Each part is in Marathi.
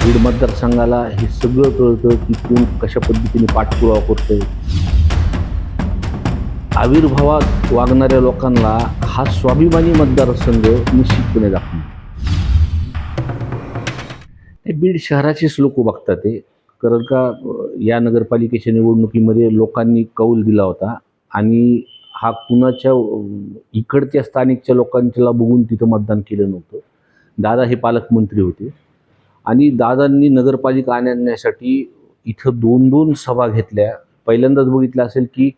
बीड मतदारसंघाला हे सगळं कळतं की कोण कशा पद्धतीने पाठपुरावा करतोय. आविर्भावात वागणाऱ्या लोकांना हा स्वाभिमानी मतदारसंघ निश्चितपणे दाखवतो. हे बीड शहराचेच लोक बघतात ते, कारण का या नगरपालिकेच्या निवडणुकीमध्ये लोकांनी कौल दिला होता आणि हा कुणाच्या इकडच्या स्थानिकच्या लोकांच्याला बघून तिथं मतदान केलं नव्हतं. दादा हे पालकमंत्री होते आणि दादांनी नगरपालिका आणण्यासाठी इथं 2-2 सभा घेतल्या. पहिल्यांदाच बघितलं असेल की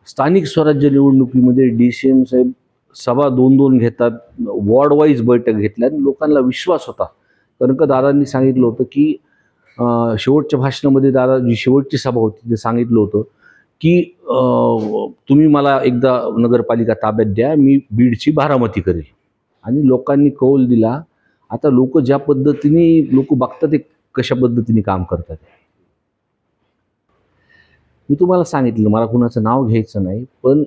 स्थानिक स्वराज्य निवडणुकीमध्ये DCM साहेब सभा 2-2 घेतात, वॉर्ड वाईज बैठक घेतल्या आणि लोकांना विश्वास होता. कारण का दादांनी सांगितलं होतं की शेवटच्या भाषणामध्ये दादा जी शेवटची सभा होती ते सांगितलं होतं की तुम्ही मला एकदा नगरपालिका ताब्यात द्या, मी बीडची बारामती करेल. आणि लोकांनी कौल दिला. आता लोक ज्या पद्धतीने बघतात ते कशा पद्धतीने काम करतात. मी तुम्हाला सांगितलं, मला कुणाचं नाव घ्यायचं नाही, पण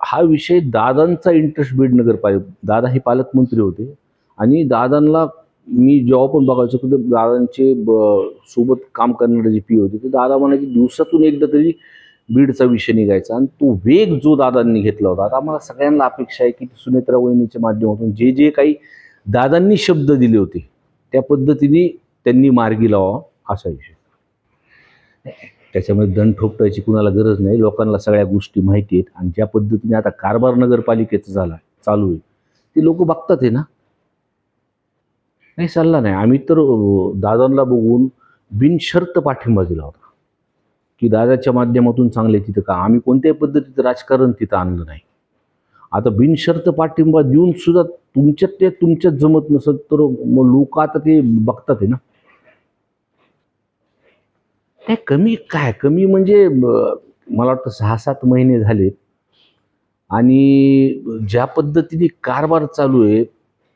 हा विषय दादांचा इंटरेस्ट बीड नगरपालिका. दादा हे पालकमंत्री होते आणि दादांना मी जेव्हा पण बघायचो की दादांचे सोबत काम करणारे जे पी होते ते दादा म्हणायचे दिवसातून एकदा तरी बीडचा विषय निघायचा. आणि तो वेग जो दादांनी घेतला होता, आता आम्हाला सगळ्यांना अपेक्षा आहे की सुनेत्रा वहिनीच्या माध्यमातून जे जे काही दादांनी शब्द दिले होते त्या पद्धतीने त्यांनी मार्गी लावा असा विषय. त्याच्यामध्ये दंड ठोकटायची कुणाला गरज नाही. लोकांना सगळ्या गोष्टी माहिती आहेत आणि ज्या पद्धतीने आता कारभार नगरपालिकेचा चालू आहे ते लोक बघतात आहे ना. नाही चालला नाही. आम्ही तर दादांना बघून बिनशर्त पाठिंबा दिला होता की दादाच्या माध्यमातून चांगले तिथं का. आम्ही कोणत्याही पद्धतीचं राजकारण तिथं आणलं नाही. आता बिनशर्त पाठिंबा देऊन सुद्धा तुमच्यात जमत नसत तर मग लोक आता ते बघतात आहे ना. कमी म्हणजे मला वाटतं 6-7 महिने झालेत आणि ज्या पद्धतीने कारभार चालू आहे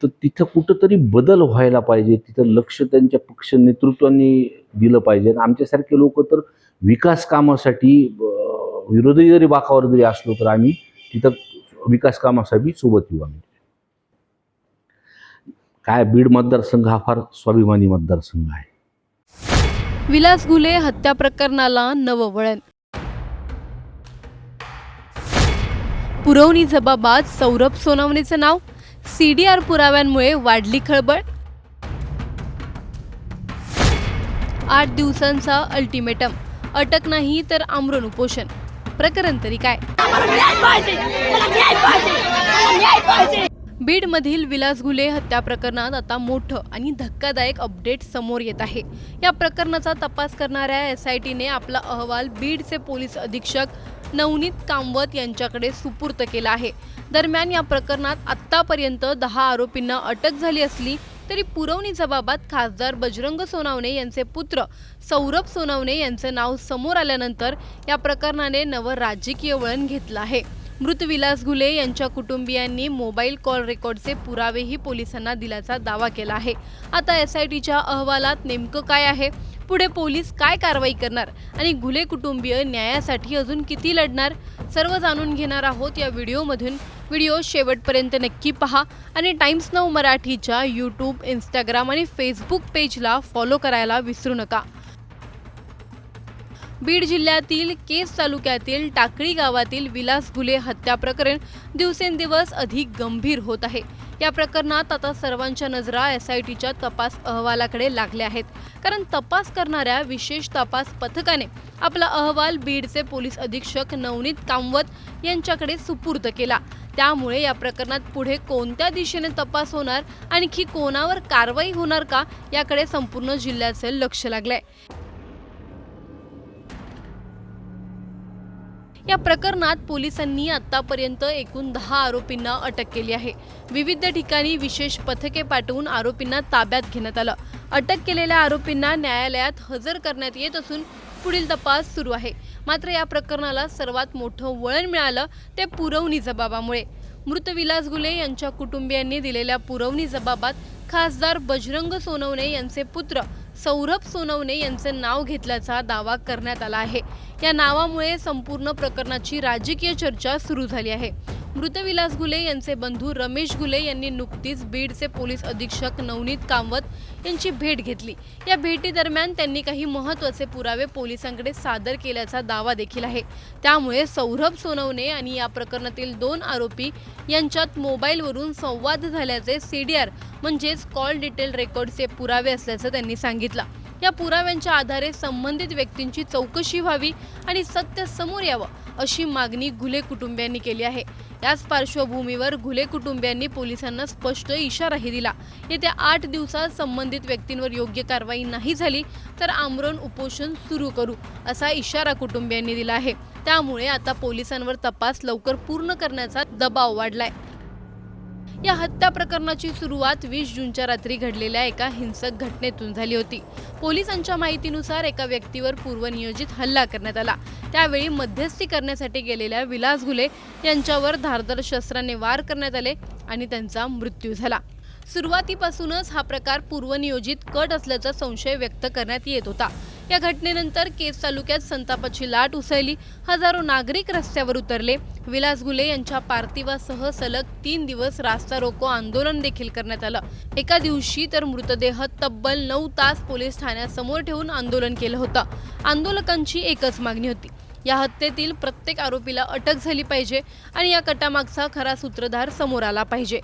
तर तिथं कुठंतरी बदल व्हायला पाहिजे. तिथं लक्ष त्यांच्या पक्ष नेतृत्वाने दिलं पाहिजे. आमच्यासारखे लोक तर विकास कामासाठी विरोधी जरी बाकावर जरी असलो तर आम्ही तिथं विकास कामासाठी सोबत येऊ. आम्ही काय बीड मतदारसंघ हा फार स्वाभिमानी मतदारसंघ आहे. विलास घुले हत्या प्रकरणाला नवं वळण. पुरवणी जबाबात सौरभ सोनवणेचं नाव. CDR पुराव्यांमुळे वाढली खळबळ. 8 दिवसांचा अल्टिमेटम. अटक नाही तर आमरण उपोषण. प्रकरण तरी काय? बीडमधील विलास घुले हत्या प्रकरणात आता मोठं आणि धक्कादायक अपडेट समोर येत आहे. या प्रकरणाचा तपास करणाऱ्या SITने आपला अहवाल बीडचे पोलीस अधीक्षक नवनीत कामवत यांच्याकडे सुपूर्द केला आहे. दरम्यान या प्रकरणात आत्तापर्यंत 10 आरोपींना अटक झाली असली तरी पुरवणी जबाबात खासदार बजरंग सोनवणे यांचे पुत्र सौरभ सोनवणे यांचं नाव समोर आल्यानंतर या प्रकरणाने नवं राजकीय वळण घेतलं आहे. मृत विलास घुले यांच्या कुटुंबियांनी मोबाईल कॉल रेकॉर्डचे पुरावेही पोलिसांना दिल्याचा दावा केला आहे. आता SITच्या अहवालात नेमकं काय आहे, पुढे पोलीस काय कारवाई करणार आणि घुले कुटुंबीय न्यायासाठी अजून किती लढणार, सर्व जाणून घेणार आहोत या व्हिडिओमधून. व्हिडिओ शेवटपर्यंत नक्की पहा आणि टाइम्स नाऊ मराठीच्या YouTube, Instagram आणि Facebook पेजला फॉलो करायला विसरू नका. बीड जिल्ह्यातील केज तालुक्यातील टाकळी गावातील विलास घुले हत्या प्रकरण दिवसेंदिवस अधिक गंभीर होत आहे. या प्रकरणात आता सर्वांच्या नजरा SITच्या तपास अहवालाकडे लागल्या आहेत. कारण तपास करणाऱ्या विशेष तपास पथकाने आपला अहवाल बीडचे पोलीस अधीक्षक नवनीत कामवत यांच्याकडे सुपूर्द केला. त्यामुळे या प्रकरणात पुढे कोणत्या दिशेने तपास होणार, आणखी कोणावर कारवाई होणार का, याकडे संपूर्ण जिल्ह्याचे लक्ष लागलंय. या प्रकरणात पोलिसांनी आतापर्यंत एकूण 10 आरोपींना अटक केली आहे. विविध ठिकाणी विशेष पथके पाठवून आरोपींना ताब्यात घेण्यात आलं. अटक केलेल्या आरोपींना न्यायालयात हजर करण्यात येत असून पुढील तपास सुरू आहे. मात्र या प्रकरणाला सर्वात मोठं वळण मिळालं ते पुरवणी जबाबामुळे. मृत विलास घुले यांच्या कुटुंबियांनी दिलेल्या पुरवणी जबाबात खासदार बजरंग सोनवणे यांचे पुत्र सौरभ सोनवणे यांचं नाव घेतल्याचा दावा करण्यात आला आहे. या नावामुळे संपूर्ण प्रकरणाची राजकीय चर्चा सुरू झाली आहे. मृत विलास घुले यांचे बंधू रमेश घुले यांनी नुकतीच बीडचे पोलीस अधीक्षक नवनीत कामत यांची भेट घेतली। या भेटीदरम्यान त्यांनी काही महत्त्वाचे पुरावे पोलिसांकडे सादर केल्याचा दावा देखील आहे। त्यामुळे सौरभ सोनवणे आणि या प्रकरणातील 2 आरोपी यांच्यात मोबाईलवरून संवाद झाल्याचे CDR म्हणजेच कॉल डिटेल रेकॉर्डचे पुरावे असल्याचं त्यांनी सांगितलं। या पुराव्यांच्या आधारे संबंधित व्यक्तींची चौकशी व्हावी आणि सत्य समोर यावं अशी मागणी घुले कुटुंबियांनी केली आहे। याच पार्श्वभूमीवर घुले कुटुंबियांनी पोलिसांना स्पष्ट इशाराही दिला। येत्या 8 दिवसात संबंधित व्यक्तींवर योग्य कारवाई नाही झाली तर आमरण उपोषण सुरू करू असा इशारा कुटुंबियांनी दिला आहे। त्यामुळे आता पोलिसांवर तपास लवकर पूर्ण करण्याचा दबाव वाढलाय। या हत्या प्रकरणाची सुरुवात 20 जूनच्या रात्री घडलेल्या एका हिंसक घटनेतून झाली होती। पोलिसांच्या माहितीनुसार एका व्यक्तीवर पूर्वनियोजित हल्ला करण्यात आला। त्यावेळी मध्यस्थी करण्यासाठी गेलेल्या विलास घुले यांच्यावर धारदार शस्त्राने वार करण्यात आले आणि त्यांचा मृत्यू झाला। सुरुवातीपासूनच हा प्रकार पूर्वनियोजित कट असल्याचा संशय व्यक्त करण्यात येत होता। या घटनेनंतर केज तालुक्यात संतापाची लाट उसळली। हजारो नागरिक रस्त्यावर उतरले। विलास घुले यांच्या पार्थिवासह सलग 3 दिवस रास्ता रोको आंदोलन देखील करण्यात आलं। एका दिवशी तर मृतदेह तब्बल 9 तास पोलीस ठाण्यासमोर ठेवून आंदोलन केलं होतं। आंदोलकांची एकच मागणी होती, या हत्येतील प्रत्येक आरोपीला अटक झाली पाहिजे आणि या कटामागचा खरा सूत्रधार समोर आला पाहिजे।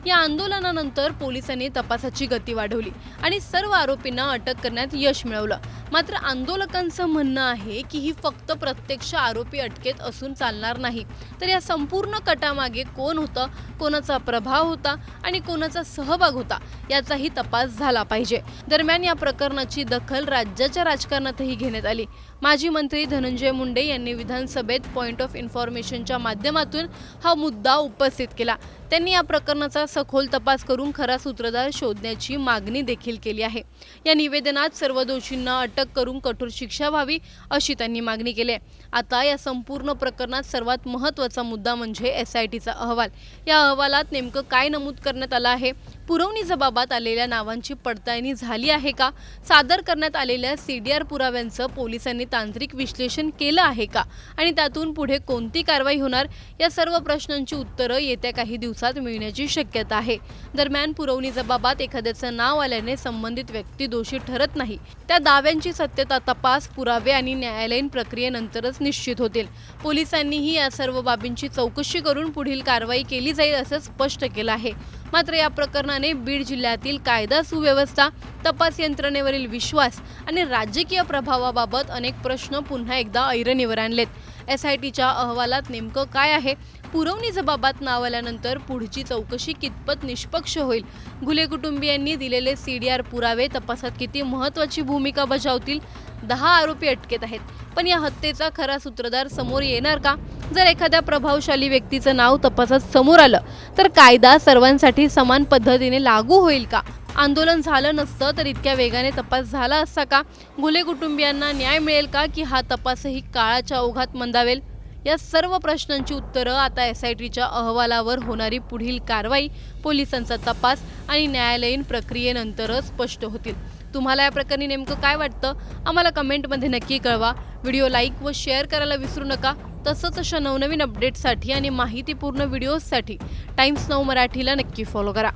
या आंदोलनानंतर पोलिसांनी तपासाची गती वाढवली आणि सर्व आरोपींना अटक करण्यात यश मिळवलं। मात्र आंदोलकांचं म्हणणं आहे की ही फक्त प्रत्यक्ष आरोपी अटकेत असून चालणार नाही, तर या संपूर्ण कटामागे कोण होतं, कोणाचा प्रभाव होता आणि कोणाचा सहभाग होता याचाही तपास झाला पाहिजे। दरम्यान या प्रकरणाची दखल राज्याच्या राजकारणातही घेण्यात आली। माजी मंत्री धनंजय मुंडे यांनी विधानसभेत पॉइंट ऑफ इन्फॉर्मेशनच्या माध्यमातून हा मुद्दा उपस्थित केला। त्यांनी या प्रकरणाचा सखोल तपास करून खरा सूत्रधार शोधण्याची मागणी देखील केली आहे। या निवेदनात सर्व दोषींना अटक करून कठोर शिक्षा व्हावी अशी त्यांनी मागणी केली आहे। आता या संपूर्ण प्रकरणात सर्वात महत्त्वाचा मुद्दा म्हणजे SITचा अहवाल। या अहवालात नेमकं काय नमूद करण्यात आलं आहे? पुरवणी जबाबात आलेल्या नावांची पडताळणी झाली आहे का? सादर करण्यात आलेल्या CDR पुराव्यांचं पोलिसांनी तांत्रिक विश्लेषण केलं आहे का? आणि त्यातून पुढे कोणती कारवाई होणार? या सर्व प्रश्नांची उत्तरं येत्या काही दिवसात मिळण्याची शक्यता आहे। दरम्यान पुरवणी जबाबात एखाद्याचं नाव आल्याने संबंधित व्यक्ती दोषी ठरत नाही। त्या दाव्यांची सत्यता, तपास, पुरावे आणि न्यायालयीन प्रक्रियेनंतरच निश्चित होतील। पोलिसांनीही या सर्व बाबींची चौकशी करून पुढील कारवाई केली जाईल असं स्पष्ट केलं आहे। मात्र या प्रकरणाने बीड जिल्ह्यातील कायदा सुव्यवस्था, तपास यंत्रणेवरील विश्वास आणि राजकीय प्रभावाबाबत अनेक प्रश्न पुन्हा एकदा ऐरणीवर आणलेत। SITच्या अहवालात नेमकं काय आहे? पुरवणी जबाबात नाव आल्यानंतर पुढची चौकशी कितपत निष्पक्ष होईल? घुले कुटुंबियांनी दिलेले CDR पुरावे तपासात किती महत्त्वाची भूमिका बजावतील? 10 आरोपी अटकेत आहेत, पण या हत्येचा खरा सूत्रधार समोर येणार का? जर एखाद्या प्रभावशाली व्यक्तीचं नाव तपासात समोर आलं तर कायदा सर्वांसाठी समान पद्धतीने लागू होईल का? आंदोलन झालं नसतं तर इतक्या वेगाने तपास झाला असता का? घुले कुटुंबियांना न्याय मिळेल का की हा तपासही काळाच्या ओघात मंदावेल? या सर्व प्रश्नांची उत्तरं आता SITच्या अहवालावर होणारी पुढील कारवाई, पोलिसांचा तपास आणि न्यायालयीन प्रक्रियेनंतरच स्पष्ट होतील। तुम्हाला या प्रकरणी नेमकं काय वाटतं? आम्हाला कमेंटमध्ये नक्की कळवा। व्हिडिओ लाईक व शेअर करायला विसरू नका। तसंच अशा नवनवीन अपडेट्ससाठी आणि माहितीपूर्ण व्हिडिओजसाठी टाइम्स नाऊ मराठीला नक्की फॉलो करा।